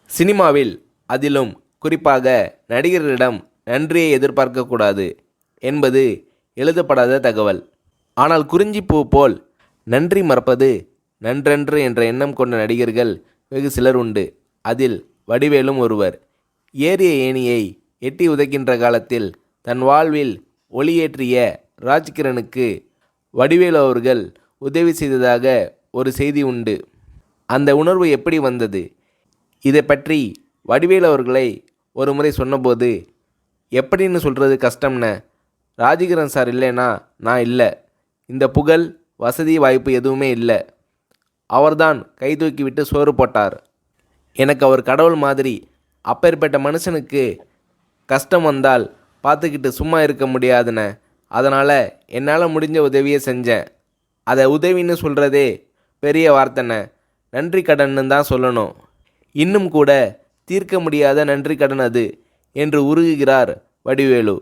சினிமாவில் அதிலும் குறிப்பாக நடிகர்களிடம் நன்றியை எதிர்பார்க்கக்கூடாது என்பது எழுதப்படாத தகவல். ஆனால் குறிஞ்சிப்பூ போல் நன்றி மறப்பது நன்றன்று என்ற எண்ணம் கொண்ட நடிகர்கள் வெகு சிலர் உண்டு. அதில் வடிவேலும் ஒருவர். ஏறிய ஏணியை எட்டி உதைக்கின்ற காலத்தில் தன் வாழ்வில் ஒளியேற்றிய ராஜ்கிரனுக்கு வடிவேலு அவர்கள் உதவி செய்ததாக ஒரு செய்தி உண்டு. அந்த உணர்வு எப்படி வந்தது? இதை பற்றி வடிவேலு அவர்களை ஒரு முறை சொன்னபோது, எப்படின்னு சொல்கிறது கஷ்டம்ன, ராஜகிரண் சார் இல்லைனா நான் இல்லை, இந்த புகழ் வசதி வாய்ப்பு எதுவுமே இல்லை, அவர்தான் கை தூக்கி விட்டு சோறு போட்டார், எனக்கு அவர் கடவுள் மாதிரி, அப்பேற்பட்ட மனுஷனுக்கு கஷ்டம் வந்தால் பார்த்துக்கிட்டு சும்மா இருக்க முடியாதுண்ணே, அதனால் என்னால் முடிஞ்ச உதவியை செஞ்சேன், அதை உதவின்னு சொல்கிறதே பெரிய வார்த்தைண்ணே, நன்றி கடன்னு தான் சொல்லணும், இன்னும் கூட தீர்க்க முடியாத நன்றி கடன் அது என்று உருகுகிறார் வடிவேலு.